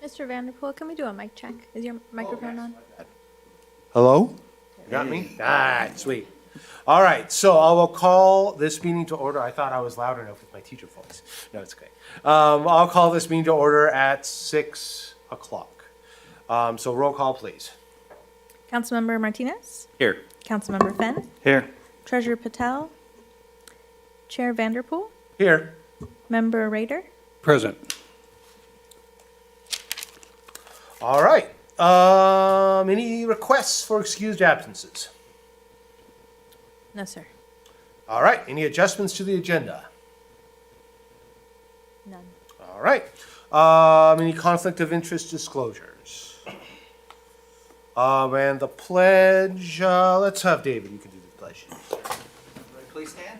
Mr. Vanderpool, can we do a mic check? Is your microphone on? Hello? You got me? Ah, sweet. All right, so I will call this meeting to order. I thought I was loud enough with my teacher voice. No, it's okay. I'll call this meeting to order at 6 o'clock. So roll call, please. Councilmember Martinez? Here. Councilmember Fenn? Here. Treasurer Patel? Chair Vanderpool? Here. Member Rader? Present. All right. Any requests for excused absences? No, sir. All right. Any adjustments to the agenda? None. All right. Any conflict of interest disclosures? And the pledge, let's have David, you can do the pledge. Please stand.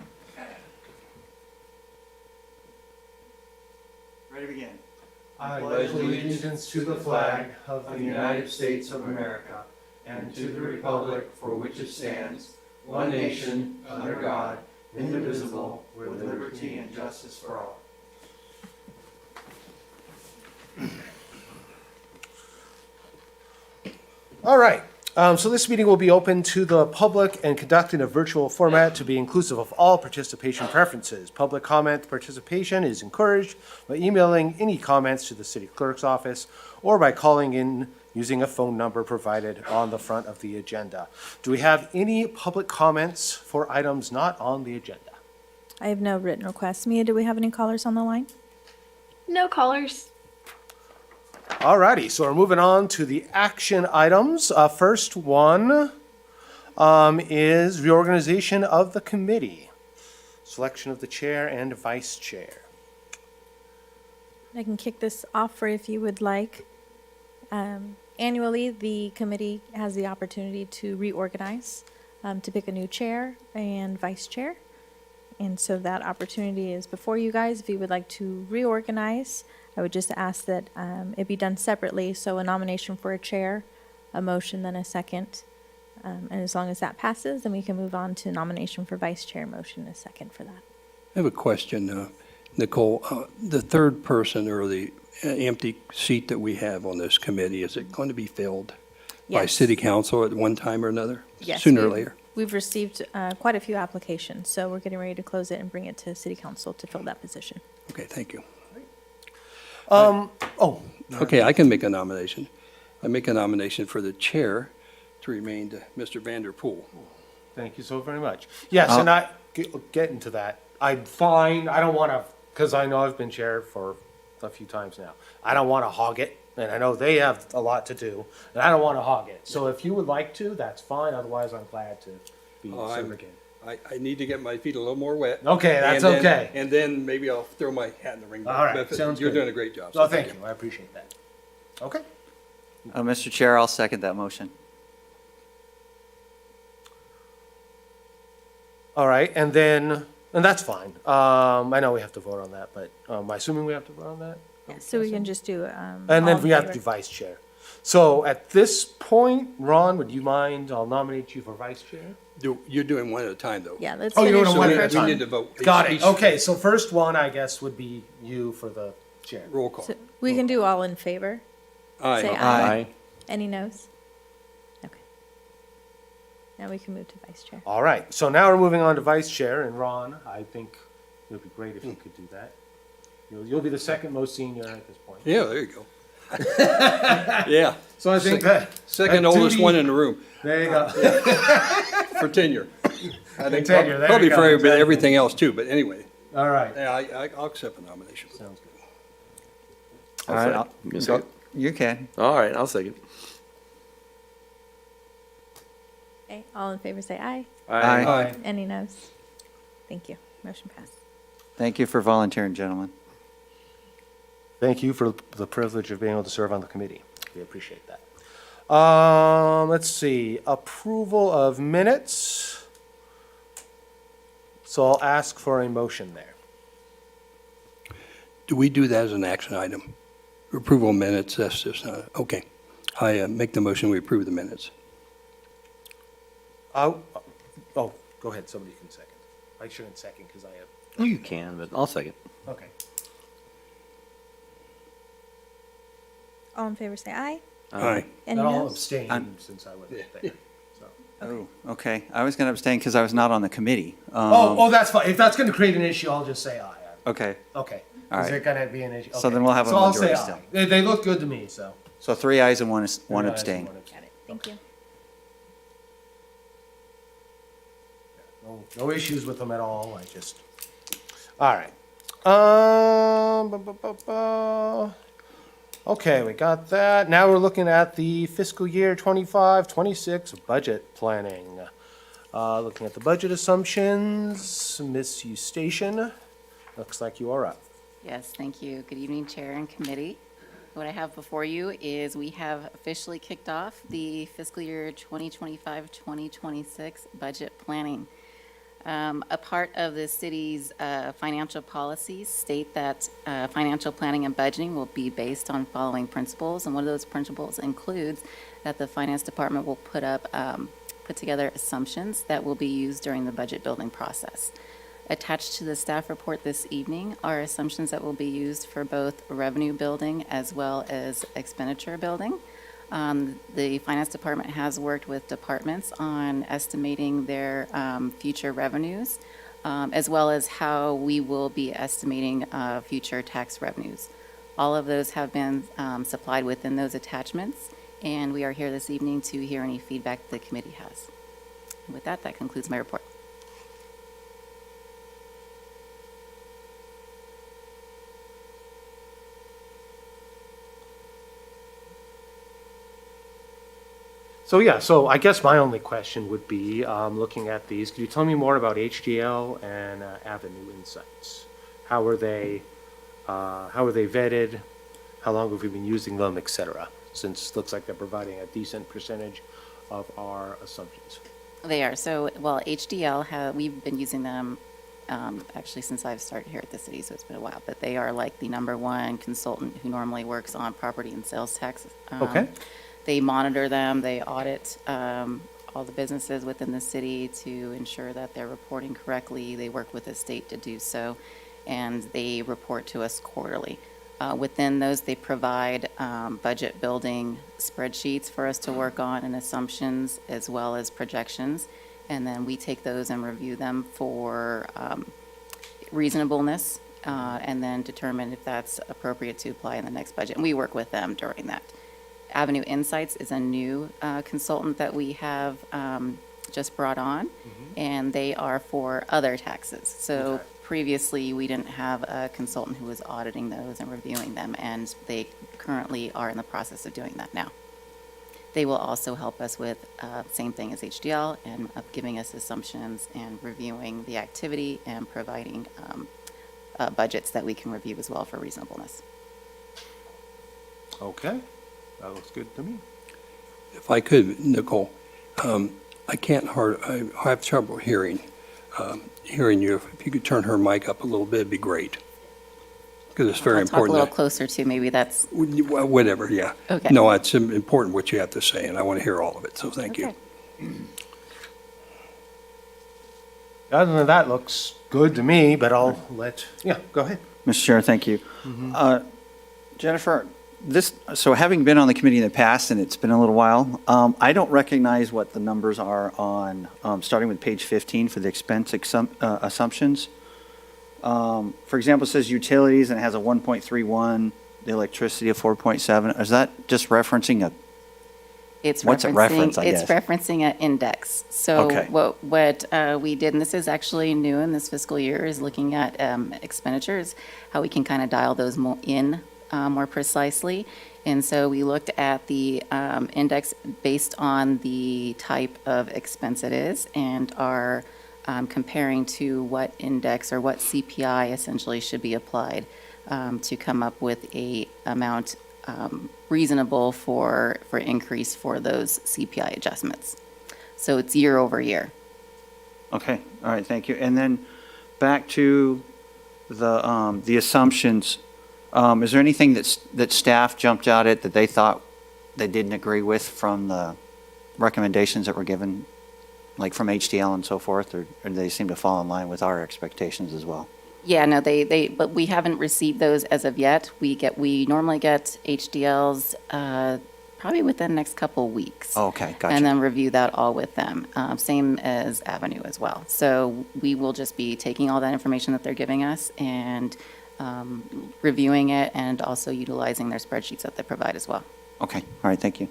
Ready to begin. I pledge allegiance to the flag of the United States of America and to the republic for which it stands, one nation, under God, indivisible, with liberty and justice for all. All right. So this meeting will be open to the public and conducted in a virtual format to be inclusive of all participation preferences. Public comment participation is encouraged by emailing any comments to the city clerk's office or by calling in using a phone number provided on the front of the agenda. Do we have any public comments for items not on the agenda? I have no written requests. Mia, do we have any callers on the line? No callers. All righty, so we're moving on to the action items. First one is reorganization of the committee. Selection of the chair and vice chair. I can kick this off for if you would like. Annually, the committee has the opportunity to reorganize, to pick a new chair and vice chair. And so that opportunity is before you guys. If you would like to reorganize, I would just ask that it be done separately. So a nomination for a chair, a motion, then a second. And as long as that passes, then we can move on to nomination for vice chair, motion, a second for that. I have a question, Nicole. The third person or the empty seat that we have on this committee, is it going to be filled by Yes. city council at one time or another? Yes, Sooner or later? We've received quite a few applications, so we're getting ready to close it and bring it to city council to fill that position. Okay, thank you. Okay. I can make a nomination. I make a nomination for the chair to remain to Mr. Vanderpool. Thank you so very much. Yes, and I get into that. I'm fine. I don't want to, because I know I've been chair for a few times now. I don't want to hog it, and I know they have a lot to do, and I don't want to hog it. So if you would like to, that's fine. Otherwise, I'm glad to be served again. I need to get my feet a little more wet. Okay, that's and then- okay. And then maybe I'll throw my hat in the ring. All right, But sounds You're good. doing a great job. Oh, thank you. I appreciate that. Okay. Mr. Chair, I'll second that motion. All right, and that's fine. I know we have to vote on that, but am I assuming we have to vote on that? Yeah, so we can just do. And all then in we have to favor. do vice chair. So at this point, Ron, would you mind? I'll nominate you for vice chair. You're doing one at a time, though. Yeah, let's Oh, you're finish doing the one we at a first time. one. need to vote. Got it. Each- Okay, so first one, I guess, would be you for the chair. Roll call. So we can do all in favor. Aye. Say aye. Any noes? Okay. Now we can move to vice chair. All right, so now we're moving on to vice chair, and Ron, I think it would be great if you could do that. You'll be the second most senior at this point. Yeah, there you go. Yeah, So I think that, second that oldest duty- one in the room there you go. for tenure. I think Tenure, there probably you go, for exactly. everything else too, but anyway, All right, yeah, I'll accept the nomination. sounds good. All right, You second? you can. All right, I'll second. Okay, all in favor say aye. Aye. Aye. Any noes? Thank you. Motion passed. Thank you for volunteering, gentlemen. Thank you for the privilege of being able to serve on the committee. We appreciate that. Let's see, approval of minutes. So I'll ask for a motion there. Do we do that as an action item? Approval minutes, that's just not, okay. I make the motion, we approve the minutes. Oh, go ahead, somebody can second. I shouldn't second because I have, Oh, you can, but I'll second. okay. All in favor say aye. Aye. Any And I'll noes? abstain since I wasn't there. So. Oh, okay. I was going to abstain because I was not on the committee. Oh, that's fine. If that's going to create an issue, I'll just say aye. Okay. Okay. All Is right. it going to be an issue? So Okay. then we'll have a So I'll say majority aye. still. They look good to me, so. So 3 ayes and one Three ayes abstain. and one Got it. Thank you. No issues with them at all. I just. All right. Okay, we got that. Now we're looking at the fiscal year 25-26 budget planning. Looking at the budget assumptions, Miss Eustachian, looks like you are up. Yes, thank you. Good evening, Chair and Committee. What I have before you is we have officially kicked off the fiscal year 2025-2026 budget planning. A part of the city's financial policies state that financial planning and budgeting will be based on following principles, and one of those principles includes that the Finance Department will put together assumptions that will be used during the budget building process. Attached to the staff report this evening are assumptions that will be used for both revenue building as well as expenditure building. The Finance Department has worked with departments on estimating their future revenues, as well as how we will be estimating future tax revenues. All of those have been supplied within those attachments, and we are here this evening to hear any feedback the committee has. And with that, that concludes my report. So I guess my only question would be, looking at these, could you tell me more about HDL and Avenue Insights? How are they vetted? How long have we been using them, et cetera? Since it looks like they're providing a decent percentage of our assumptions. They are. So, well, HDL, we've been using them actually since I've started here at the city, so it's been a while. But they are like the #1 consultant who normally works on property and sales tax. Okay. They monitor them, they audit all the businesses within the city to ensure that they're reporting correctly. They work with the state to do so, and they report to us quarterly. Within those, they provide budget building spreadsheets for us to work on and assumptions as well as projections. And then we take those and review them for reasonableness and then determine if that's appropriate to apply in the next budget. And we work with them during that. Avenue Insights is a new consultant that we have just brought on, and they are for other taxes. So Okay. previously, we didn't have a consultant who was auditing those and reviewing them, and they currently are in the process of doing that now. They will also help us with same thing as HDL and giving us assumptions and reviewing the activity and providing budgets that we can review as well for reasonableness. Okay, that looks good to me. If I could, Nicole, I have trouble hearing you. If you could turn her mic up a little bit, it'd be great. Because it's very I'll talk a important. little closer to maybe that's, Well, whatever, yeah. Okay. No, it's important what you have to say, and I want to hear all of it, so thank you. okay. Other than that, looks good to me, but I'll go ahead. Mr. Chair, thank you. Jennifer, so having been on the committee in the past, and it's been a little while, I don't recognize what the numbers are on, starting with page 15 for the expense assumptions. For example, it says utilities and it has a 1.31, the electricity of 4.7. Is that just referencing a, It's What's it reference, I It's guess? referencing an index. So Okay. what we did, and this is actually new in this fiscal year, is looking at expenditures, how we can kind of dial those more precisely. And so we looked at the index based on the type of expense it is and are comparing to what index or what CPI essentially should be applied to come up with a amount reasonable for increase for those CPI adjustments. So it's year over year. okay, all right, thank you. And then back to the assumptions, is there anything that staff jumped out at that they thought they didn't agree with from the recommendations that were given, like from HDL and so forth, or do they seem to fall in line with our expectations as well? Yeah, no, but we haven't received those as of yet. We normally get HDLs probably within the next couple weeks. Oh, okay, gotcha. And then review that all with them. Same as Avenue as well. So we will just be taking all that information that they're giving us and reviewing it and also utilizing their spreadsheets that they provide as well. Okay, all right, thank you.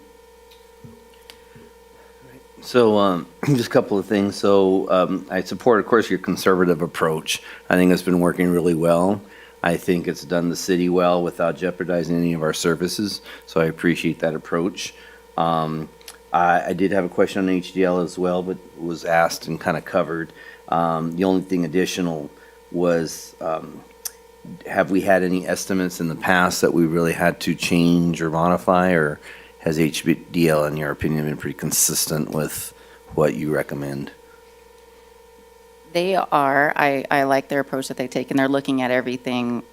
So, just a couple of things. So, I support, of course, your conservative approach. I think it's been working really well. I think it's done the city well without jeopardizing any of our services, so I appreciate that approach. I did have a question on HDL as well, but was asked and kind of covered. The only thing additional was, have we had any estimates in the past that we really had to change or modify, or has HDL, in your opinion, been pretty consistent with what you recommend? They are. I like their approach that they take, and they're looking at everything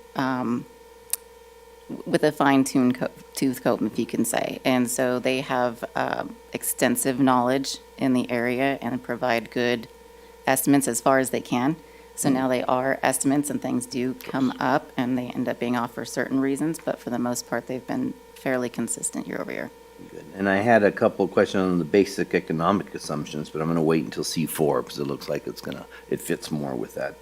with a fine-tooth comb, if you can say. And so they have extensive knowledge in the area and provide good estimates as far as they can. So now they are estimates, and things do come up, and they end up being off for certain reasons, but for the most part, they've been fairly consistent year over year. Good. And I had a couple of questions on the basic economic assumptions, but I'm going to wait until C4 because it looks like it fits more with that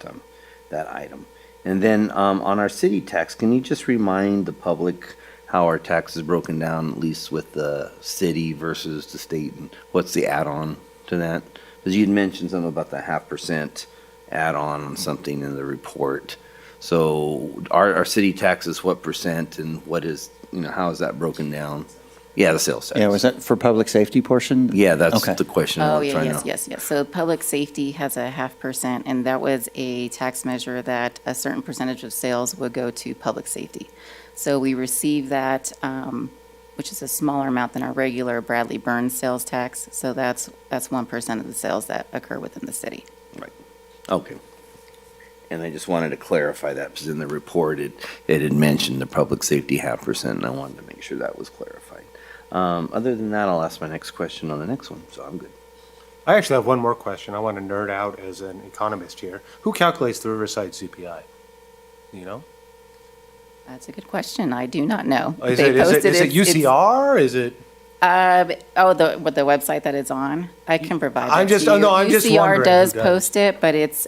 item. And then on our city tax, can you just remind the public how our tax is broken down, at least with the city versus the state, and what's the add-on to that? Because you'd mentioned something about the 0.5% add-on on something in the report. So our city taxes, what percent, and what is, how is that broken down? Yeah, the sales tax. Yeah, was that for public safety portion? Yeah, that's Okay. the question Oh, I'm yeah, trying yes, to. yes, yes. So public safety has a 0.5%, and that was a tax measure that a certain percentage of sales would go to public safety. So we receive that, which is a smaller amount than our regular Bradley Burns sales tax. So that's 1% of the sales that occur within the city. Right. Okay. And I just wanted to clarify that because in the report, it had mentioned the public safety 0.5%, and I wanted to make sure that was clarified. Other than that, I'll ask my next question on the next one, so I'm good. I actually have one more question. I want to nerd out as an economist here. Who calculates the Riverside CPI? Do you know? That's a good question. I do not know. Is They it posted UCR? Is it? The website that it's on. I can provide that I'm just- to you. no, I'm just UCR wondering who does does. post it, but it's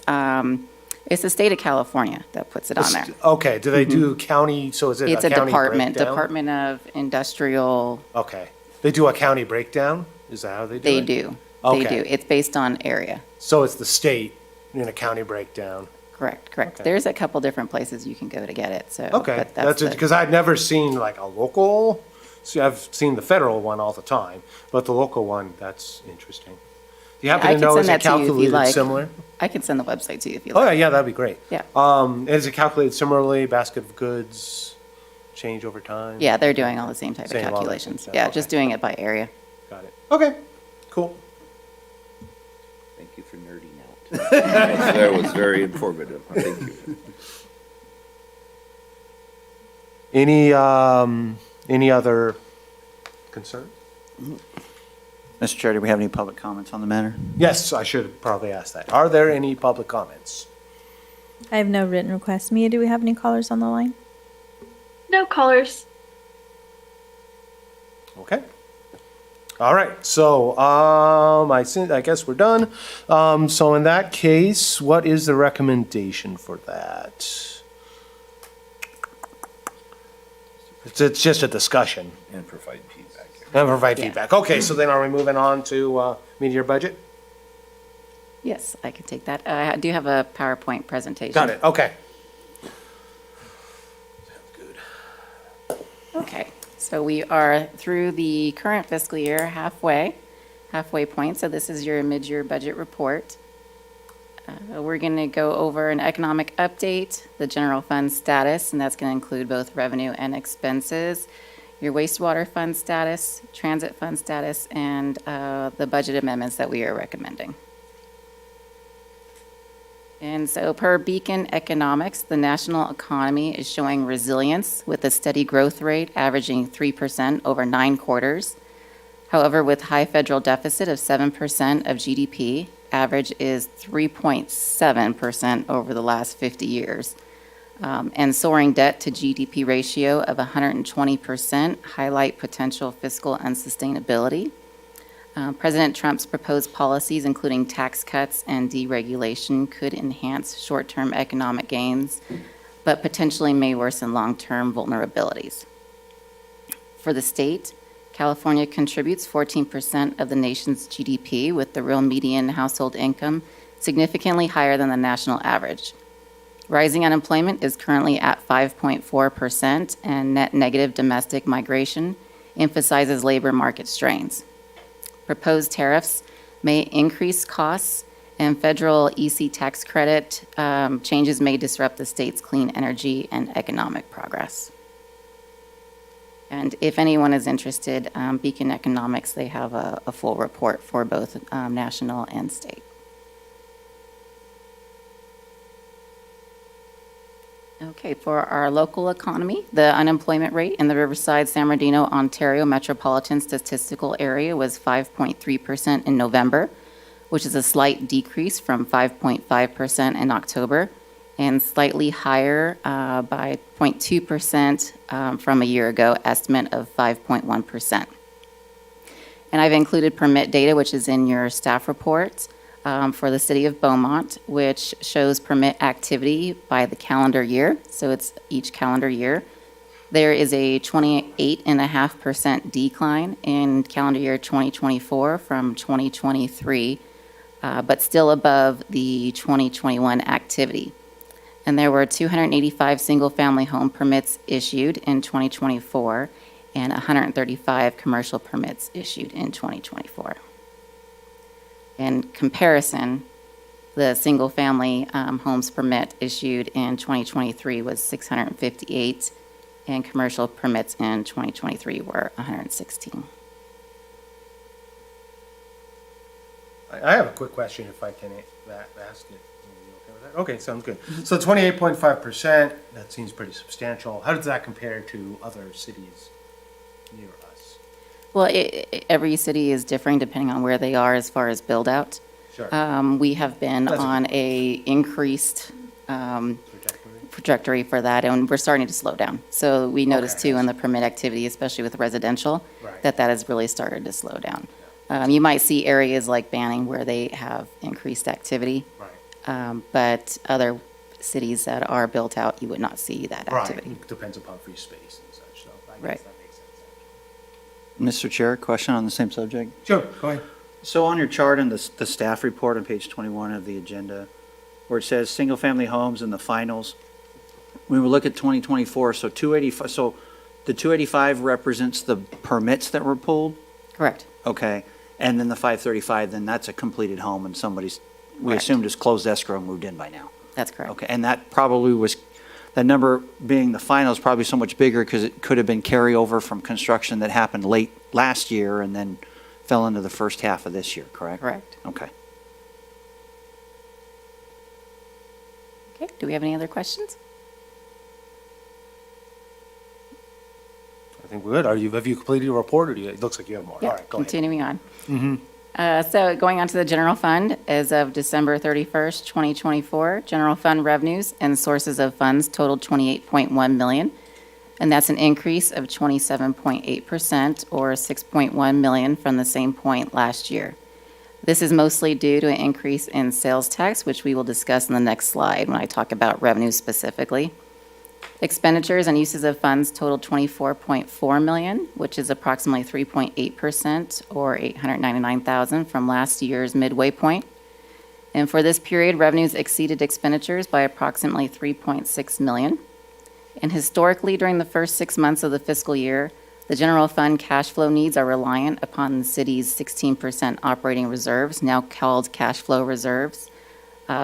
the state of California that puts it on there. Okay, do they do county, so is it It's a a county department, breakdown? Department of Industrial. Okay. They do a county breakdown? Is that how they do They it? do. They Okay. do. It's based on area. So it's the state in a county breakdown? Correct. Okay. There's a couple different places you can go to get it, so. Okay, but that's it, because I've never seen like a local, see, I've seen the federal one all the time, but the local one, that's interesting. Do you happen I to can know, send is it that to you if you calculated like. similar? I can send the website to you if you Oh, yeah, like. yeah, that'd be great. Yeah. Is it calculated similarly, basket of goods, change over time? Yeah, they're doing all the same type of Same, all that calculations. stuff. Yeah, Okay. just doing it by area. Got it. Okay, cool. Thank you for nerding out. That was very informative. Thank you. Any other concern? Mr. Chair, do we have any public comments on the matter? Yes, I should probably ask that. Are there any public comments? I have no written requests. Mia, do we have any callers on the line? No callers. Okay. All right, so, I guess we're done. So in that case, what is the recommendation for that? It's just a discussion And provide feedback. and provide Yeah. feedback. Okay, so then are we moving on to, meteor budget? Yes, I can take that. I do have a PowerPoint presentation. Got it, okay. Okay, so we are through the current fiscal year halfway point, so this is your mid-year budget report. We're going to go over an economic update, the general fund status, and that's going to include both revenue and expenses, your wastewater fund status, transit fund status, and the budget amendments that we are recommending. And so per Beacon Economics, the national economy is showing resilience with a steady growth rate averaging 3% over 9 quarters. However, with high federal deficit of 7% of GDP, average is 3.7% over the last 50 years. And soaring debt to GDP ratio of 120% highlight potential fiscal unsustainability. President Trump's proposed policies, including tax cuts and deregulation, could enhance short-term economic gains, but potentially may worsen long-term vulnerabilities. For the state, California contributes 14% of the nation's GDP, with the real median household income significantly higher than the national average. Rising unemployment is currently at 5.4%, and net negative domestic migration emphasizes labor market strains. Proposed tariffs may increase costs, and federal EC tax credit changes may disrupt the state's clean energy and economic progress. And if anyone is interested, Beacon Economics, they have a full report for both national and state. Okay, for our local economy, the unemployment rate in the Riverside, San Bernardino, Ontario metropolitan statistical area was 5.3% in November, which is a slight decrease from 5.5% in October, and slightly higher by 0.2% from a year ago, estimate of 5.1%. And I've included permit data, which is in your staff report, for the city of Beaumont, which shows permit activity by the calendar year, so it's each calendar year. There is a 28.5% decline in calendar year 2024 from 2023, but still above the 2021 activity. And there were 285 single-family home permits issued in 2024 and 135 commercial permits issued in 2024. In comparison, the single-family homes permit issued in 2023 was 658, and commercial permits in 2023 were 116. I have a quick question if I can ask it. Okay, sounds good. So 28.5%, that seems pretty substantial. How does that compare to other cities near us? Well, every city is differing depending on where they are as far as build-out. Sure. We have been That's on a increased trajectory for that, and we're starting to slow down. So we noticed Okay. too in the permit activity, especially with residential, Right. that has really started to slow down. You might see areas like Banning where they have increased activity, Right. but other cities that are built out, you would not see that activity. Right, depends upon free space and such, so I guess Right. that makes sense. Mr. Chair, question on the same subject? Sure, go ahead. So on your chart in the staff report on page 21 of the agenda, where it says single-family homes in the finals, when we look at 2024, so 285, so the 285 represents the permits that were pulled? Correct. Okay, and then the 535, then that's a completed home and somebody's, we Correct. assumed is closed escrow and moved in by now. That's correct. Okay, and that probably was, that number being the final is probably so much bigger because it could have been carryover from construction that happened late last year and then fell into the first half of this year, correct? Correct. Okay. Okay, do we have any other questions? I think we're good. Have you completed your report, or it looks like you have more? All right, go ahead. Continuing on. So going on to the general fund, as of December 31st, 2024, general fund revenues and sources of funds totaled $28.1 million, and that's an increase of 27.8% or $6.1 million from the same point last year. This is mostly due to an increase in sales tax, which we will discuss in the next slide when I talk about revenue specifically. Expenditures and uses of funds totaled $24.4 million, which is approximately 3.8% or $899,000 from last year's midway point. And for this period, revenues exceeded expenditures by approximately $3.6 million. And historically, during the first 6 months of the fiscal year, the general fund cash flow needs are reliant upon the city's 16% operating reserves, now called cash flow reserves,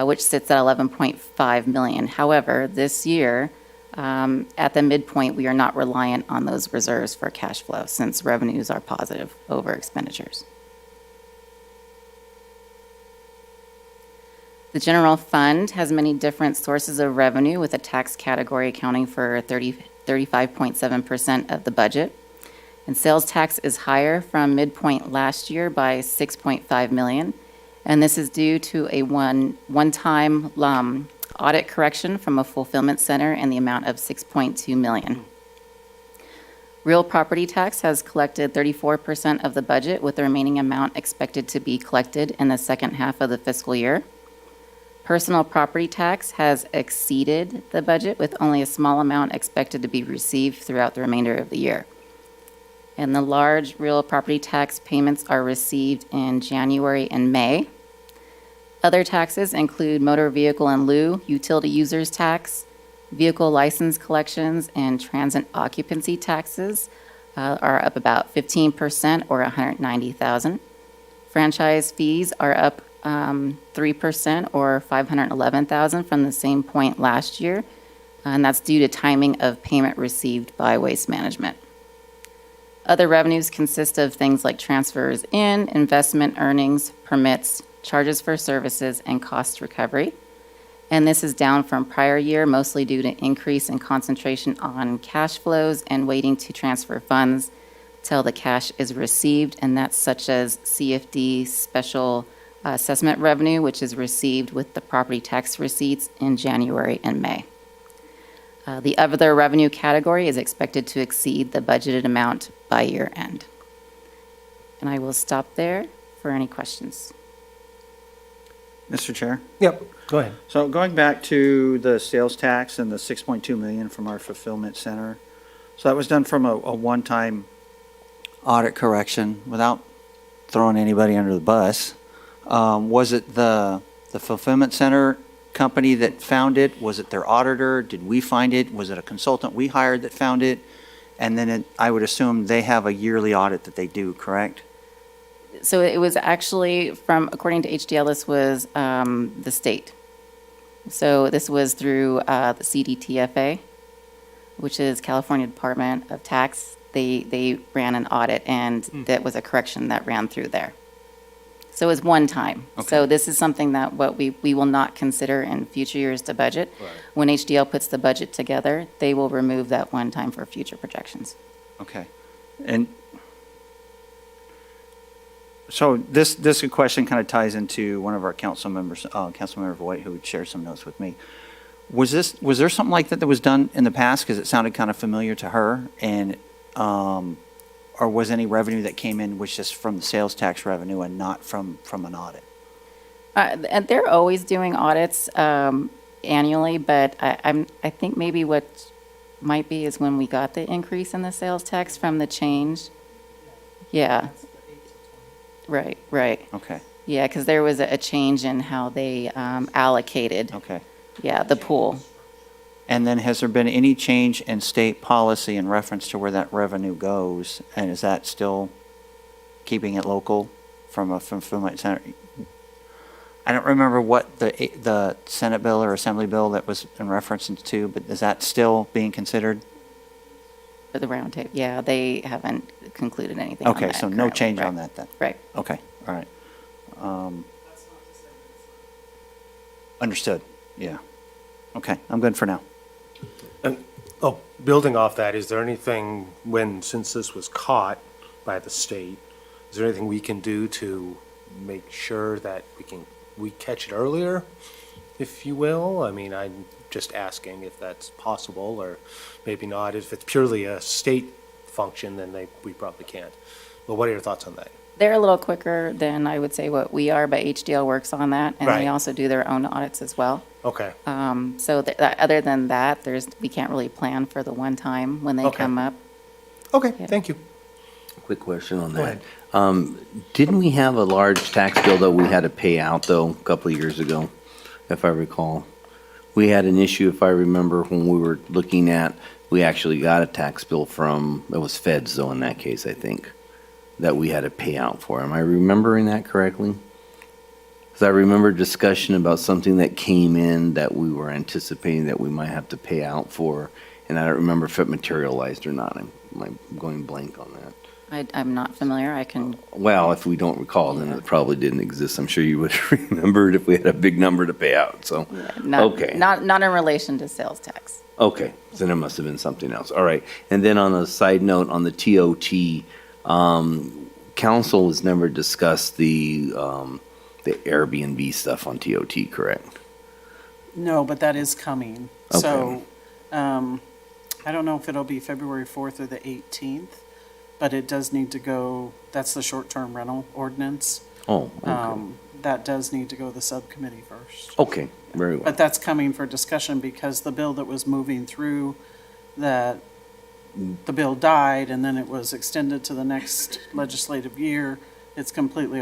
which sits at $11.5 million. However, this year, at the midpoint, we are not reliant on those reserves for cash flow since revenues are positive over expenditures. The general fund has many different sources of revenue, with a tax category accounting for 35.7% of the budget. And sales tax is higher from midpoint last year by $6.5 million, And this is due to a one-time audit correction from a fulfillment center in the amount of $6.2 million. Real property tax has collected 34% of the budget, with the remaining amount expected to be collected in the second half of the fiscal year. Personal property tax has exceeded the budget, with only a small amount expected to be received throughout the remainder of the year. And the large real property tax payments are received in January and May. Other taxes include motor vehicle in lieu, utility users tax, vehicle license collections, and transit occupancy taxes are up about 15% or $190,000. Franchise fees are up 3% or $511,000 from the same point last year, and that's due to timing of payment received by Waste Management. Other revenues consist of things like transfers in, investment earnings, permits, charges for services, and cost recovery. And this is down from prior year, mostly due to increase in concentration on cash flows and waiting to transfer funds till the cash is received, and that's such as CFD special assessment revenue, which is received with the property tax receipts in January and May. The other revenue category is expected to exceed the budgeted amount by year end. And I will stop there for any questions. Mr. Chair? Yep, go ahead. So going back to the sales tax and the 6.2 million from our fulfillment center, so that was done from a one-time audit correction without throwing anybody under the bus. Was it the fulfillment center company that found it? Was it their auditor? Did we find it? Was it a consultant we hired that found it? And then I would assume they have a yearly audit that they do, correct? So it was actually according to HDL, this was the state. So this was through the CDTFA, which is California Department of Tax. They ran an audit, and that was a correction that ran through there. So it's one time. Okay. So this is something that we will not consider in future years to budget. Right. When HDL puts the budget together, they will remove that one time for future projections. Okay. And so this question kind of ties into one of our council members, Councilmember Voigt, who shared some notes with me. Was there something like that was done in the past? Because it sounded kind of familiar to her, and or was any revenue that came in was just from the sales tax revenue and not from an audit? And they're always doing audits annually, but I think maybe what might be is when we got the increase in the sales tax from the change. Yeah. Right. Okay. Yeah, because there was a change in how they allocated. Okay. Yeah, the pool. And then has there been any change in state policy in reference to where that revenue goes? And is that still keeping it local from a fulfillment center? I don't remember what the Senate bill or Assembly bill that was in reference to, but is that still being considered? For the roundtable, yeah, they haven't concluded anything on Okay, that so no currently. change Right. on that then? Right. Okay, all right. Understood, yeah. Okay, I'm good for now. Oh, building off that, is there anything, since this was caught by the state, is there anything we can do to make sure that we catch it earlier, if you will? I mean, I'm just asking if that's possible, or maybe not. If it's purely a state function, then we probably can't. But what are your thoughts on that? They're a little quicker than I would say what we are, but HDL works on that, and Right. they also do their own audits as well. Okay, So other than that, we can't really plan for the one time when they Okay. come up. okay, Yeah. thank you. Quick question on Go that. ahead. Didn't we have a large tax bill that we had to pay out, though, a couple of years ago, if I recall? We had an issue, if I remember, when we were looking at, we actually got a tax bill it was feds, though, in that case, I think, that we had to pay out for. Am I remembering that correctly? Because I remember discussion about something that came in that we were anticipating that we might have to pay out for, and I don't remember if it materialized or not. I'm going blank on that. I'm not familiar. I can, Well, if we don't recall, then Yeah. it probably didn't exist. I'm sure you would have remembered if we had a big number to pay out, so. Okay. not in relation to sales tax. Okay, then it must have been something else. All right. And then on a side note, on the TOT, council has never discussed the the Airbnb stuff on TOT, correct? No, but that is coming. Okay. So, I don't know if it'll be February 4th or the 18th, but it does need to go, that's the short-term rental ordinance. Oh, okay. That does need to go to the subcommittee first. Okay, very well. But that's coming for discussion because the bill that was moving through, that the bill died and then it was extended to the next legislative year, it's completely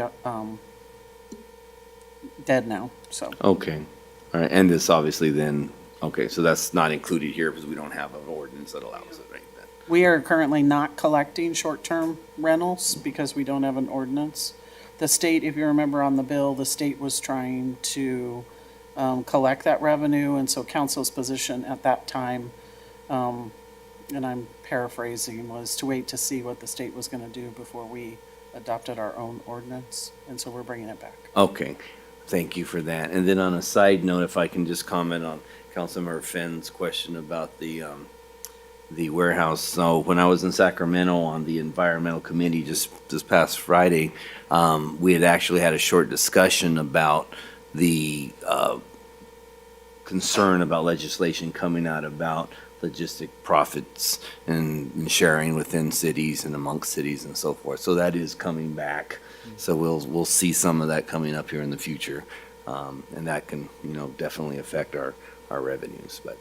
dead now, so. Okay, all right, and this obviously then, okay, so that's not included here because we don't have an ordinance that allows it, right? Then. We are currently not collecting short-term rentals because we don't have an ordinance. The state, if you remember on the bill, the state was trying to collect that revenue, and so council's position at that time, and I'm paraphrasing, was to wait to see what the state was going to do before we adopted our own ordinance, and so we're bringing it back. Okay, thank you for that. And then on a side note, if I can just comment on Councilmember Finn's question about the warehouse. So when I was in Sacramento on the environmental committee just this past Friday, we had actually had a short discussion about the concern about legislation coming out about logistic profits and sharing within cities and amongst cities and so forth. So that is coming back. So we'll see some of that coming up here in the future, and that can definitely affect our revenues. But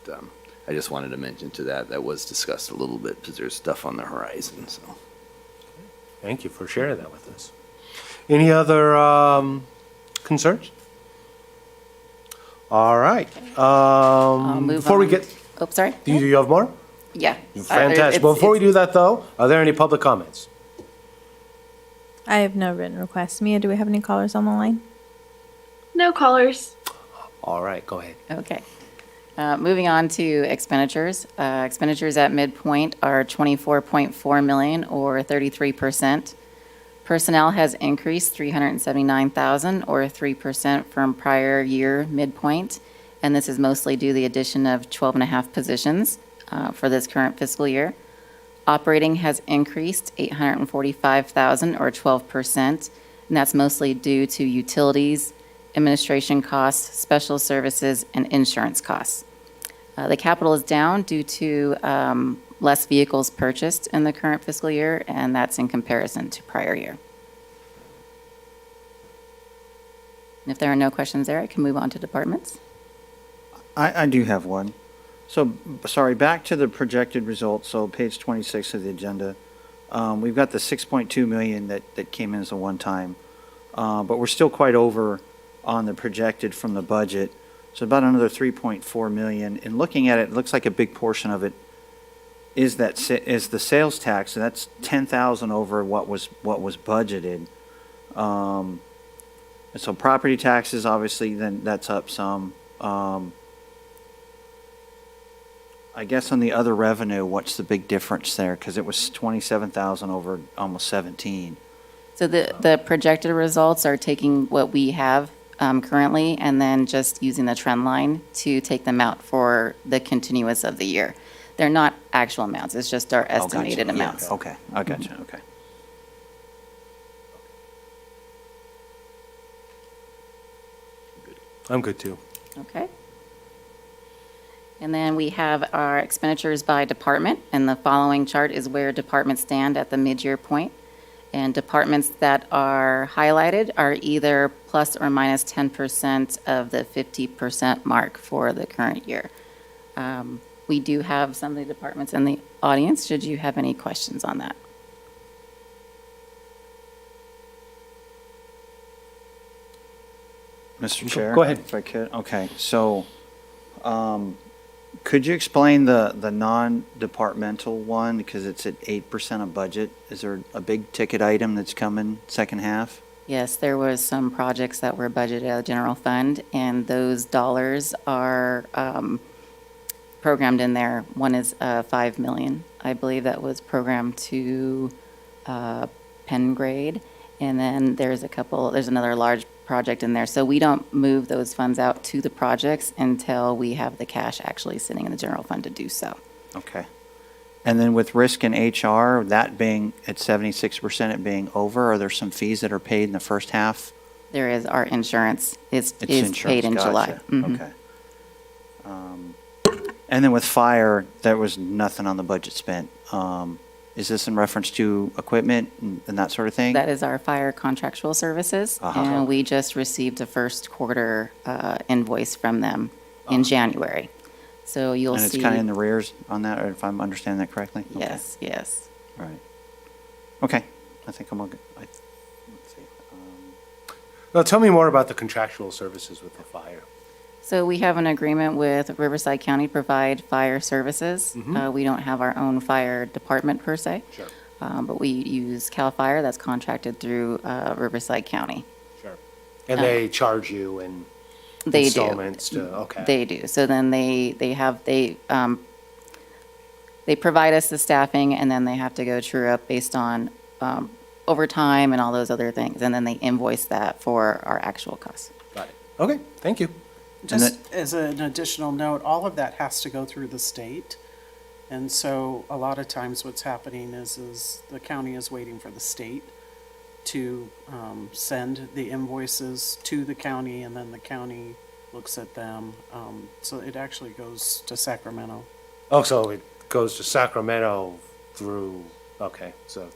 I just wanted to mention to that was discussed a little bit because there's stuff on the horizon. So Thank you for sharing that with us. Any other concerns? All right. Move Before we on. get, Oh, sorry? do you have more? Yeah. Fantastic. Well, before we do that, though, are there any public comments? I have no written requests. Mia, do we have any callers on the line? No callers. All right, go ahead. Okay. Moving on to expenditures. Expenditures at midpoint are 24.4 million or 33%. Personnel has increased 379,000 or 3% from prior year midpoint. And this is mostly due to the addition of 12 and a half positions for this current fiscal year. Operating has increased 845,000 or 12%, and that's mostly due to utilities, administration costs, special services, and insurance costs. The capital is down due to less vehicles purchased in the current fiscal year, and that's in comparison to prior year. And if there are no questions there, I can move on to departments. I do have one. So, sorry, back to the projected results, so page 26 of the agenda. We've got the 6.2 million that came in as a one-time, but we're still quite over on the projected from the budget. So about another 3.4 million. And looking at it, it looks like a big portion of it is the sales tax. So that's 10,000 over what was budgeted. And so property taxes, obviously, then that's up some. I guess on the other revenue, what's the big difference there? Because it was 27,000 over almost 17. So the projected results are taking what we have currently and then just using the trend line to take them out for the continuous of the year. They're not actual amounts, it's just our estimated Yeah, amounts. okay, I got you, okay. I'm good, too. Okay. And then we have our expenditures by department, and the following chart is where departments stand at the mid-year point. And departments that are highlighted are either plus or minus 10% of the 50% mark for the current year. We do have some of the departments in the audience. Should you have any questions on that? Mr. Chair? Go ahead. If I could, okay, so, could you explain the non-departmental one, because it's at 8% of budget? Is there a big ticket item that's coming second half? Yes, there was some projects that were budgeted out of general fund, and those dollars are programmed in there. One is 5 million. I believe that was programmed to Penn grade, and then there's another large project in there. So we don't move those funds out to the projects until we have the cash actually sitting in the general fund to do so. Okay. And then with risk and HR, that being at 76%, it being over, are there some fees that are paid in the first half There is our insurance is It's paid insurance, in July. gotcha. Mhm. Okay. And then with fire, there was nothing on the budget spent. Is this in reference to equipment and that sort of thing? That is our fire contractual services, and we just received a first quarter invoice from them in January. So you'll And see. it's kind of in the rears on that, or if I'm understanding that correctly? Okay. Yes, yes. All right. Okay, I think I'm all good. Let's see. Now, tell me more about the contractual services with the fire. So we have an agreement with Riverside County to provide fire services. We don't have our own fire department per se. Sure. But we use CAL FIRE that's contracted through Riverside County. Sure. And they charge you in They do. installments to, okay. They do. So then they provide us the staffing, and then they have to go true up based on overtime and all those other things. And then they invoice that for our actual costs. Got it. Okay, thank you. Just as an additional note, all of that has to go through the state. And so a lot of times what's happening is the county is waiting for the state to send the invoices to the county, and then the county looks at them. So it actually goes to Sacramento. Oh, so it goes to Sacramento through, okay, so,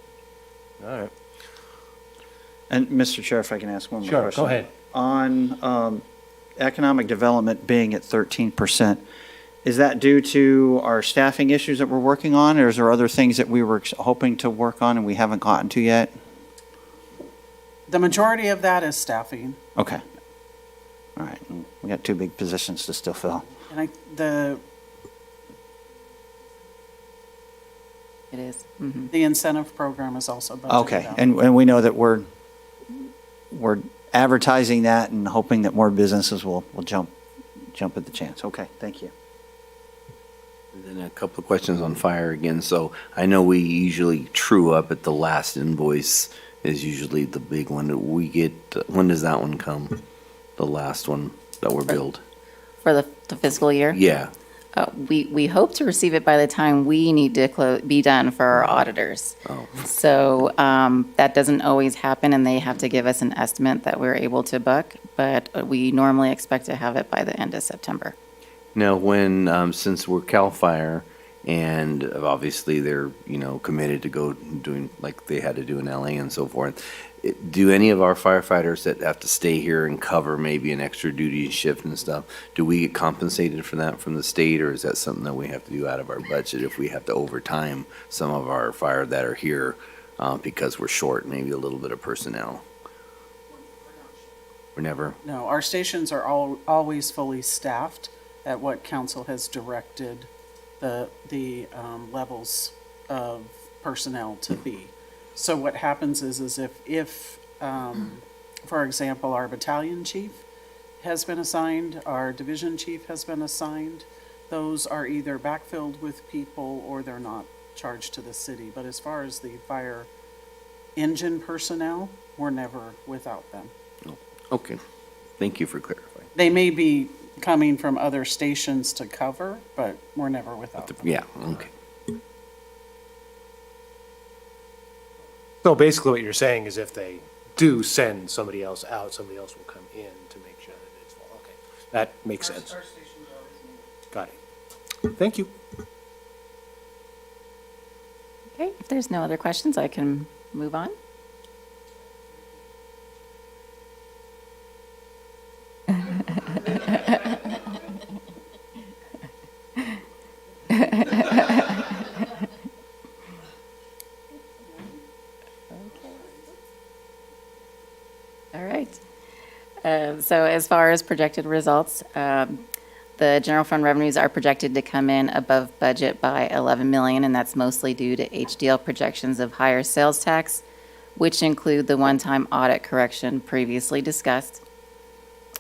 all right. And Mr. Chair, if I can ask one more Sure, question. go ahead. On economic development being at 13%, is that due to our staffing issues that we're working on, or is there other things that we were hoping to work on and we haven't gotten to yet? The majority of that is staffing. Okay. All right, we got 2 big positions to still fill. And the It is. incentive program is also budgeted Okay, out. and we know that we're advertising that and hoping that more businesses will jump at the chance. Okay, thank you. And then a couple of questions on fire again. So I know we usually true up at the last invoice is usually the big one that we get. When does that one come? The last one that we're billed? For the fiscal year? Yeah. We hope to receive it by the time we need to be done for our auditors. Oh. So that doesn't always happen, and they have to give us an estimate that we're able to book, but we normally expect to have it by the end of September. Now, when, since we're CAL FIRE, and obviously they're, committed to go doing, like they had to do in LA and so forth, do any of our firefighters that have to stay here and cover maybe an extra duty shift and stuff, do we get compensated for that from the state, or is that something that we have to do out of our budget if we have to overtime some of our fire that are here because we're short maybe a little bit of personnel? We're never. No, our stations are always fully staffed at what council has directed the levels of personnel to be. So what happens is if for example, our battalion chief has been assigned, our division chief has been assigned, those are either backfilled with people or they're not charged to the city. But as far as the fire engine personnel, we're never without them. Okay. Thank you for clarifying. They may be coming from other stations to cover, but we're never without them. Yeah, okay. So basically what you're saying is if they do send somebody else out, somebody else will come in to make sure that it's full. Okay, that makes sense. Got it. Thank you. Okay, if there's no other questions, I can move on. All right. So as far as projected results, the general fund revenues are projected to come in above budget by 11 million, and that's mostly due to HDL projections of higher sales tax, which include the one-time audit correction previously discussed.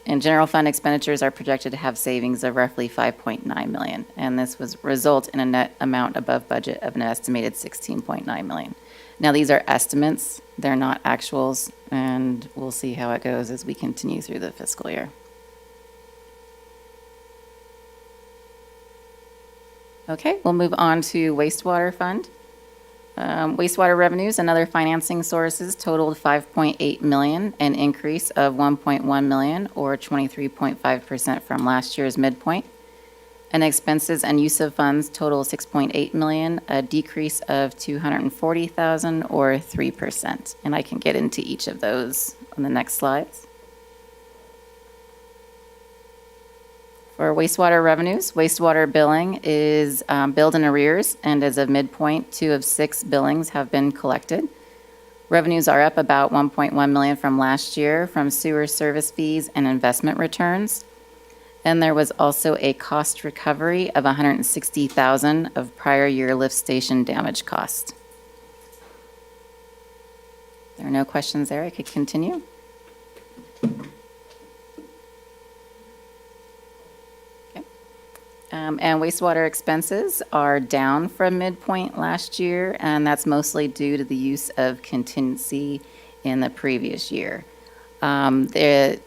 And general fund expenditures are projected to have savings of roughly 5.9 million, and this was result in a net amount above budget of an estimated 16.9 million. Now, these are estimates, they're not actuals, and we'll see how it goes as we continue through the fiscal year. Okay, we'll move on to wastewater fund. Wastewater revenues and other financing sources totaled $5.8 million, an increase of $1.1 million, or 23.5% from last year's midpoint. And expenses and use of funds total $6.8 million, a decrease of $240,000, or 3%. And I can get into each of those on the next slides. For wastewater revenues, wastewater billing is billed in arrears, and as of midpoint, 2 of 6 billings have been collected. Revenues are up about $1.1 million from last year from sewer service fees and investment returns. And there was also a cost recovery of $160,000 of prior year lift station damage cost. There are no questions there. I could continue. And wastewater expenses are down from midpoint last year, and that's mostly due to the use of contingency in the previous year. It's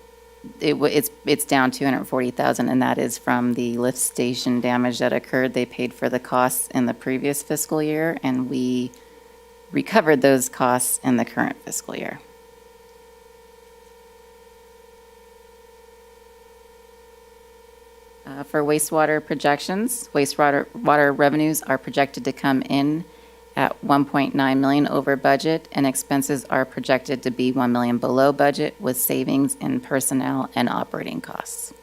down $240,000, and that is from the lift station damage that occurred. They paid for the costs in the previous fiscal year, and we recovered those costs in the current fiscal year. For wastewater projections, water revenues are projected to come in at $1.9 million over budget, and expenses are projected to be $1 million below budget, with savings in personnel and operating costs.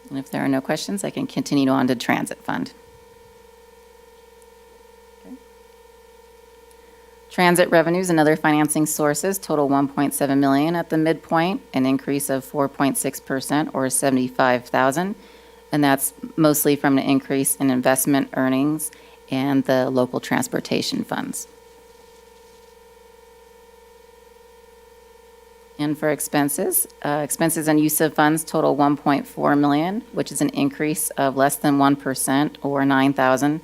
And if there are no questions, I can continue on to transit fund. Transit revenues and other financing sources total $1.7 million at the midpoint, an increase of 4.6%, or $75,000, and that's mostly from an increase in investment earnings and the local transportation funds. And for expenses, expenses and use of funds total $1.4 million, which is an increase of less than 1%, or $9,000.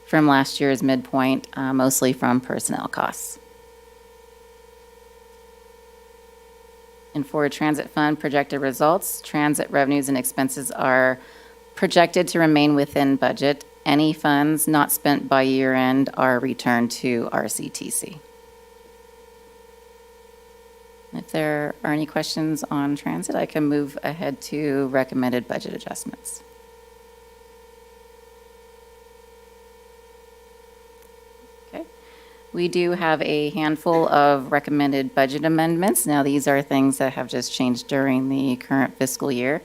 From last year's midpoint, mostly from personnel costs. And for transit fund projected results, transit revenues and expenses are projected to remain within budget. Any funds not spent by year end are returned to RCTC. If there are any questions on transit, I can move ahead to recommended budget adjustments. We do have a handful of recommended budget amendments. Now, these are things that have just changed during the current fiscal year.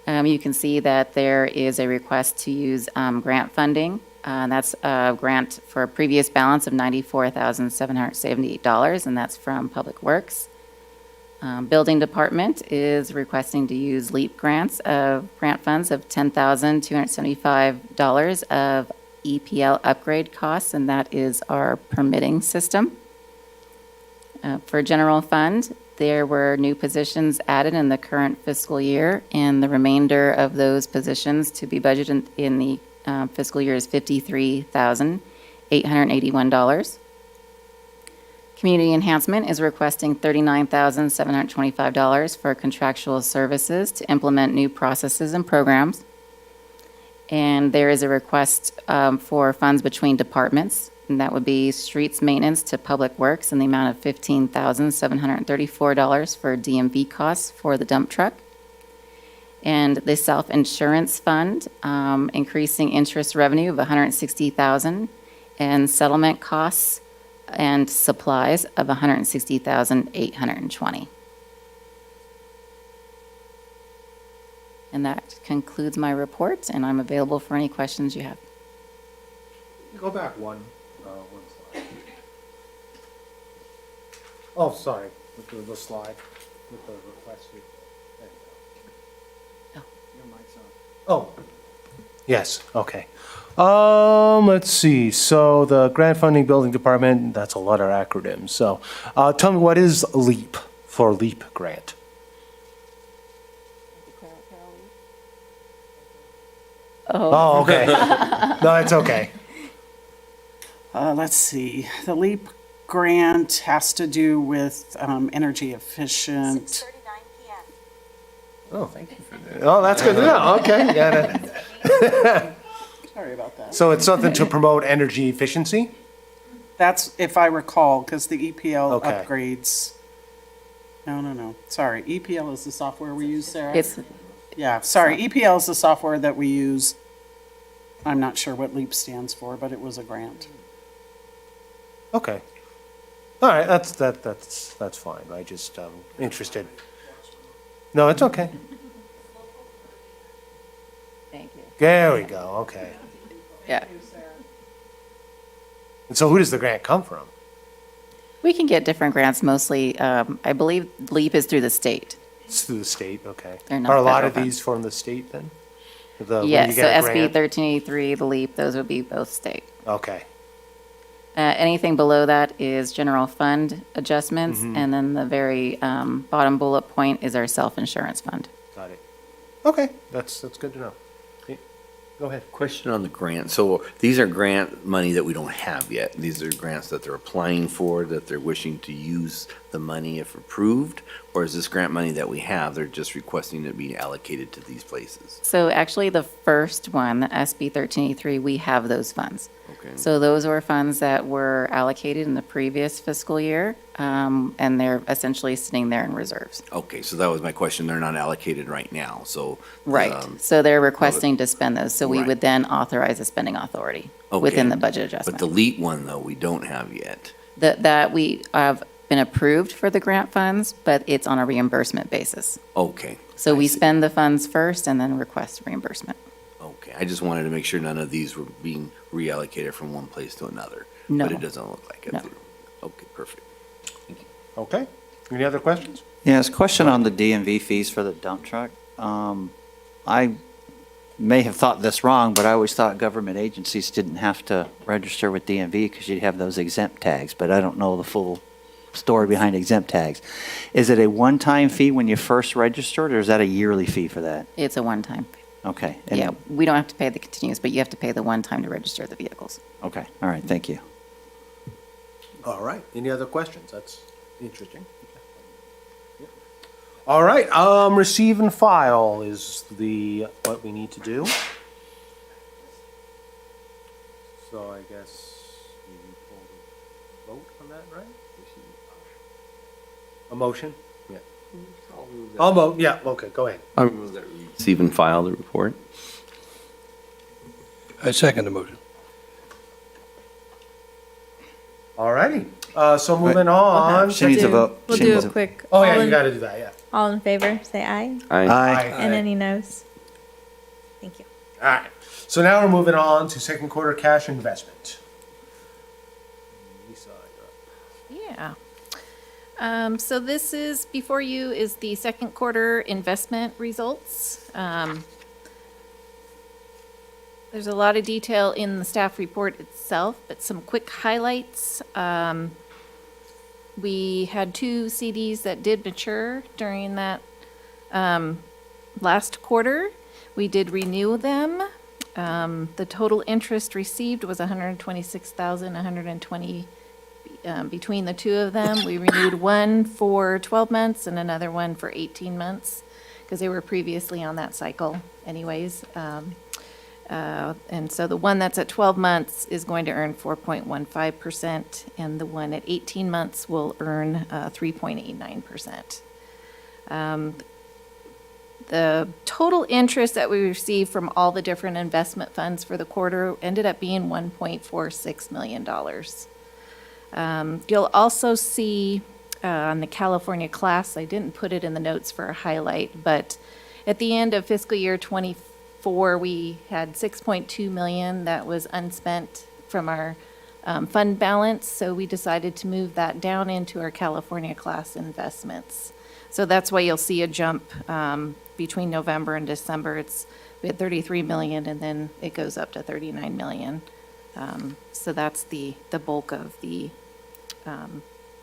You can see that there is a request to use grant funding. That's a grant for a previous balance of $94,778, and that's from Public Works. Building Department is requesting to use LEAP grants of grant funds of $10,275 of EPL upgrade costs, and that is our permitting system. For general fund, there were new positions added in the current fiscal year, and the remainder of those positions to be budgeted in the fiscal year is $53,881. Community Enhancement is requesting $39,725 for contractual services to implement new processes and programs. And there is a request for funds between departments, and that would be streets maintenance to Public Works in the amount of $15,734 for DMV costs for the dump truck. And the self-insurance fund, increasing interest revenue of $160,000, and settlement costs and supplies of $160,820. And that concludes my report, and I'm available for any questions you have. Go back one slide. Oh, sorry, with the slide, with the request. There you go. Oh, yes, okay. Let's see, so the grant funding building department, that's a lot of acronyms. So tell me, what is LEAP for LEAP grant? Oh, okay. No, it's okay. Let's see. The LEAP grant has to do with energy efficient. Oh, thank you for that. Oh, that's good to know. Okay. Yeah. Sorry about that. So it's something to promote energy efficiency? That's, if I recall, because the EPL Okay. upgrades. No. Sorry, EPL is the software we use, Sarah? It's, Yeah, sorry, EPL is the software that we use. I'm not sure what LEAP stands for, but it was a grant. Okay. All right, that's fine. I just, interested. No, it's okay. thank you. There we go, okay. Yeah. And so who does the grant come from? We can get different grants mostly. I believe LEAP is through the state. It's through the state, okay. They're not Are a lot federal of funds. these from the state then? When you Yes, so get a SB grant? 1383, the LEAP, those would be both state. Okay, Anything below that is general fund adjustments, Mm-hmm. and then the very bottom bullet point is our self-insurance fund. got it. Okay, that's good to know. Okay, go ahead. Question on the grant. So these are grant money that we don't have yet. These are grants that they're applying for, that they're wishing to use the money if approved? Or is this grant money that we have, they're just requesting it be allocated to these places? So actually, the first one, the SB 1383, we have those funds. Okay. So those were funds that were allocated in the previous fiscal year, and they're essentially sitting there in reserves. Okay, so that was my question. They're not allocated right now, so. Right. um, So they're requesting to spend those, so we Right. would then authorize a spending authority okay. within the budget But the adjustment. LEAP one, though, we don't have yet. That we have been approved for the grant funds, but it's on a reimbursement basis. Okay. So I we see. spend the funds first and then request reimbursement. Okay, I just wanted to make sure none of these were being reallocated from one place to another. No. But it doesn't look like it. No. Okay, perfect. Okay, any other questions? Yes, question on the DMV fees for the dump truck. I may have thought this wrong, but I always thought government agencies didn't have to register with DMV because you'd have those exempt tags, but I don't know the full story behind exempt tags. Is it a one-time fee when you first registered, or is that a yearly fee for that? It's a one-time. Okay. and- Yeah, we don't have to pay the continuous, but you have to pay the one time to register the vehicles. Okay, all right, thank you. All right, any other questions? That's interesting. All right, receive and file is what we need to do. So I guess we pull the vote on that, right? A motion? Yeah. I'll vote, yeah, okay, go ahead. I move that we receive and file the report. I second the motion. All righty, so moving on. She needs a vote. We'll She do needs a a- quick. Oh, yeah, all you in- gotta do that, yeah. All in favor, say aye. Aye. And any noes? Thank you. All right, so now we're moving on to second quarter cash investment. Lisa, you're up. Yeah. So this is, before you is the second quarter investment results. There's a lot of detail in the staff report itself, but some quick highlights. We had 2 CDs that did mature during that last quarter. We did renew them. The total interest received was $126,120 between the 2 of them. We renewed one for 12 months and another one for 18 months because they were previously on that cycle anyways. And so the one that's at 12 months is going to earn 4.15%, and the one at 18 months will earn 3.89%. The total interest that we received from all the different investment funds for the quarter ended up being $1.46 million. You'll also see on the California class, I didn't put it in the notes for a highlight, but at the end of fiscal year 24, we had 6.2 million that was unspent from our fund balance, so we decided to move that down into our California class investments. So that's why you'll see a jump between November and December. We had 33 million, and then it goes up to 39 million. So that's the bulk of the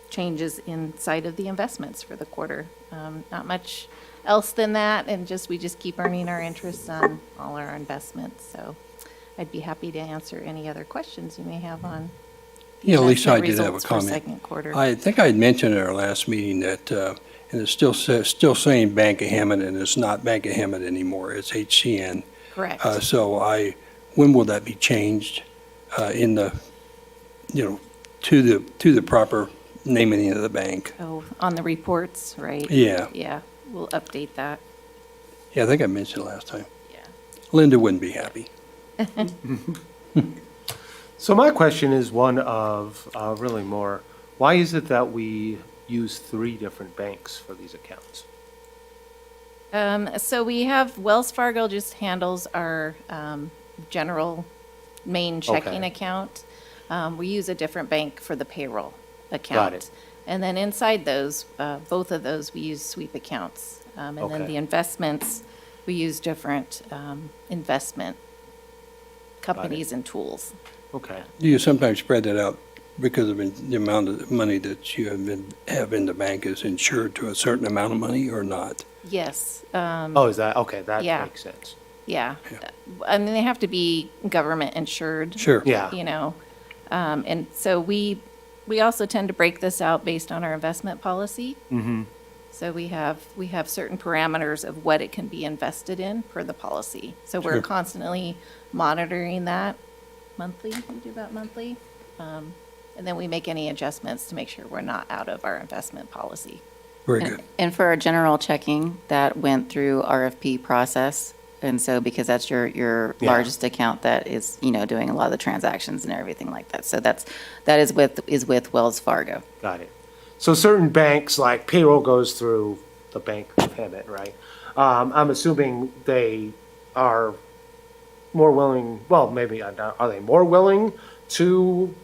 changes inside of the investments for the quarter. Not much else than that, and we just keep earning our interest on all our investments. So I'd be happy to answer any other questions you may have on the Yeah, Lisa, I investment did have a results for comment. second quarter. I think I had mentioned at our last meeting that, and it's still saying Bank of Hammond, and it's not Bank of Hammond anymore, it's HCN. Correct. So I when will that be changed in the, to the proper naming of the bank? Oh, on the reports, right? Yeah. Yeah, we'll update that. Yeah, I think I mentioned it last time. Yeah. Linda wouldn't be happy. So my question is one of really more, why is it that we use 3 different banks for these accounts? So we have Wells Fargo just handles our general main checking Okay. account. We use a different bank for the payroll account. it. And then inside those, both of those, we use sweep accounts. And then Okay. the investments, we use different investment companies and tools. Okay, Do you sometimes spread that out because of the amount of money that you have in the bank is insured to a certain amount of money or not? Yes. oh, is that, okay, that Yeah. makes sense. Yeah. I mean, they have to be government insured. Sure. Yeah. You know, and so we also tend to break this out based on our investment policy. Mm-hmm. So we have certain parameters of what it can be invested in per the policy. So we're Sure. constantly monitoring that monthly. We do that monthly. And then we make any adjustments to make sure we're not out of our investment policy. Very good. And for our general checking, that went through RFP process. And so because that's your Yeah. largest account that is, doing a lot of the transactions and everything like that. So that is with Wells Fargo. Got it. So certain banks, like payroll goes through the Bank of Hemet, right? I'm assuming they are more willing, well, maybe, are they more willing to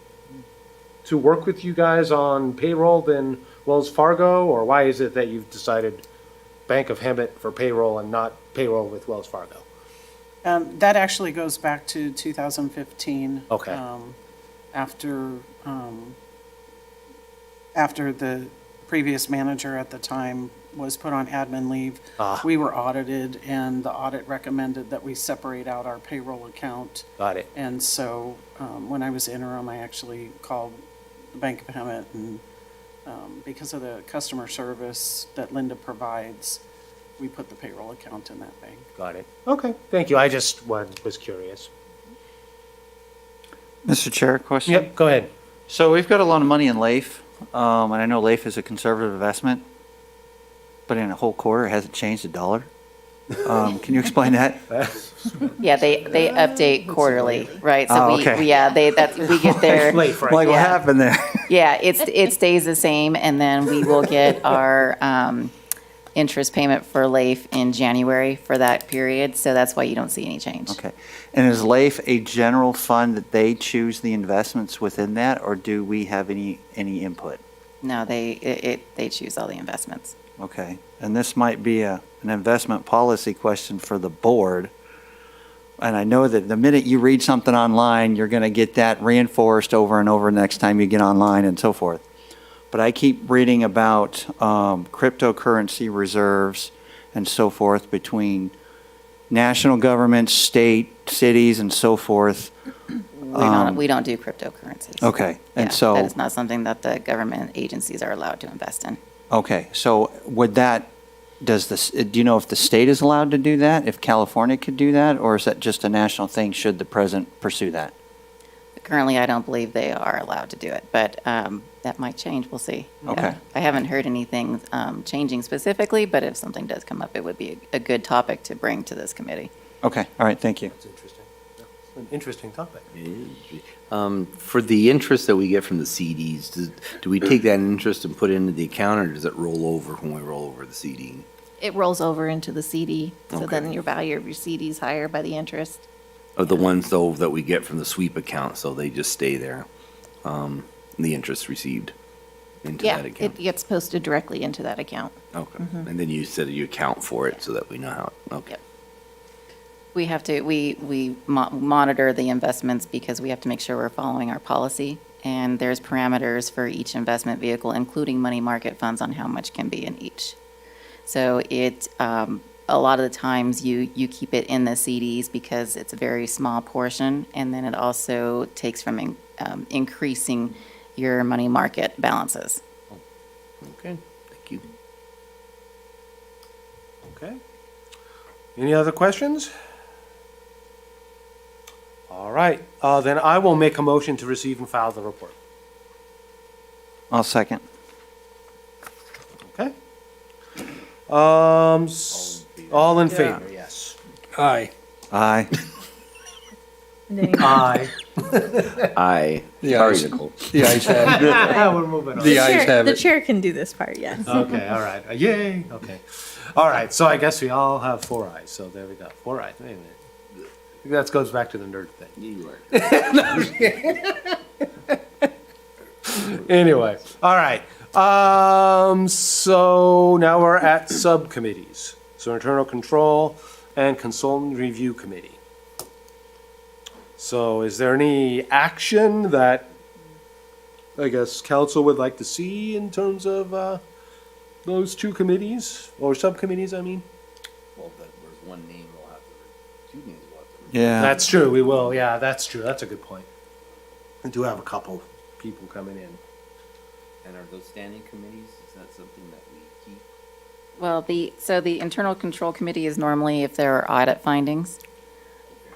work with you guys on payroll than Wells Fargo? Or why is it that you've decided Bank of Hemet for payroll and not payroll with Wells Fargo? That actually goes back to 2015. Okay. After the previous manager at the time was put on admin leave, we were audited, and the audit recommended that we separate out our payroll account. Got it. And so when I was interim, I actually called the Bank of Hemet, and because of the customer service that Linda provides, we put the payroll account in that bank. Got it. Okay, thank you. I just was curious. Mr. Chair, question? Yep, go ahead. So we've got a lot of money in LAIF, and I know LAIF is a conservative investment, but in a whole quarter, it hasn't changed a dollar. Can you explain that? Yeah, they update quarterly, right? So Oh, we okay. we get their, Late, right? Like, what Yeah. happened there? yeah, it stays the same, and then we will get our interest payment for LAIF in January for that period, so that's why you don't see any change. Okay. And is LAIF a general fund that they choose the investments within that, or do we have any input? No, they choose all the investments. Okay. And this might be an investment policy question for the board. And I know that the minute you read something online, you're going to get that reinforced over and over next time you get online and so forth. But I keep reading about cryptocurrency reserves and so forth between national governments, state, cities, and so forth. We don't do cryptocurrencies. Okay. And Yeah, so, that is not something that the government agencies are allowed to invest in. okay. So would that, do you know if the state is allowed to do that? If California could do that? Or is that just a national thing should the president pursue that? Currently, I don't believe they are allowed to do it, but that might change. We'll see. Okay. I haven't heard anything changing specifically, but if something does come up, it would be a good topic to bring to this committee. Okay. All right. Thank you. That's interesting. Yeah, it's an interesting topic. For the interest that we get from the CDs, do we take that interest and put it into the account, or does it roll over when we roll over the CD? It rolls over into the CD, so Okay. then your value of your CD is higher by the interest. Of the ones, though, that we get from the sweep account, so they just stay there, the interest received into Yeah, that account? it gets posted directly into that account. Okay, and then you said you account for it so that we know how, okay. Yep. We have to, we monitor the investments because we have to make sure we're following our policy. And there's parameters for each investment vehicle, including money market funds, on how much can be in each. So a lot of the times you keep it in the CDs because it's a very small portion. And then it also takes from increasing your money market balances. Okay, thank you. Okay. Any other questions? All right, then I will make a motion to receive and file the report. I'll second. Okay? All in favor, yes. Aye. Aye. Aye. Aye. The Sorry, ayes. Nicole. The ayes have it. We're moving on. The ayes have The it. chair can do this part, yes. Okay, all right. Yay, okay. All right, so I guess we all have 4 ayes, so there we go. 4 ayes, wait a minute. That goes back to the nerd thing. You are. Anyway, all right. So now we're at subcommittees. So internal control and consultant review committee. So is there any action that I guess council would like to see in terms of those 2 committees or subcommittees, I mean? Well, there's one name we'll have to, 2 names we'll have to. Yeah. That's true, we will. Yeah, that's true. That's a good point. We do have a couple people coming in. And are those standing committees, is that something that we keep? Well, so the internal control committee is normally if there are audit findings.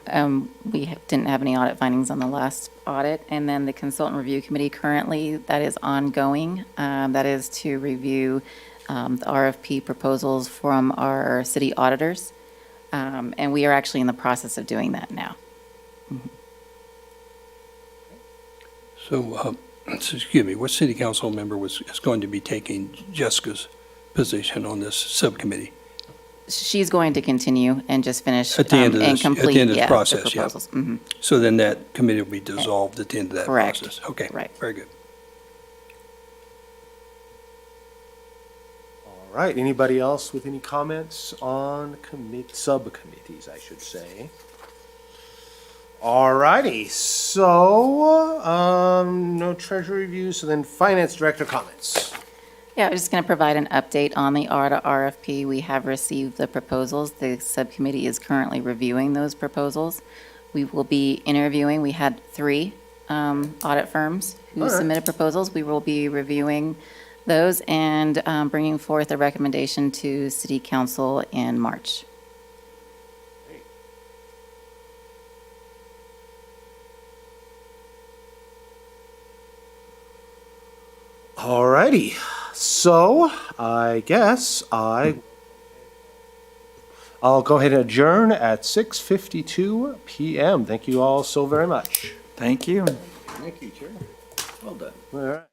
Didn't have any audit findings on the last audit. And then the consultant review committee currently, that is ongoing. That is to review the RFP proposals from our city auditors. And we are actually in the process of doing that now. So, excuse me, what city council member is going to be taking Jessica's position on this subcommittee? She's going to continue and just finish At the end of and this- at the complete, end of the yeah, the process, yeah. proposals. Mhm. So then that committee will be dissolved at the end of that Correct. process? Okay, Right. very good. All right, anybody else with any comments on subcommittees, I should say? All righty, so, no treasury review, so then finance director comments. Yeah, I was just going to provide an update on the ARDA RFP. We have received the proposals. The subcommittee is currently reviewing those proposals. We will be interviewing, we had 3 audit firms who All right. submitted proposals. We will be reviewing those and bringing forth a recommendation to city council in March. All righty, so I guess I'll go ahead and adjourn at 6:52 PM. Thank you all so very much. Thank you. Thank you, Chair. Well done. All right.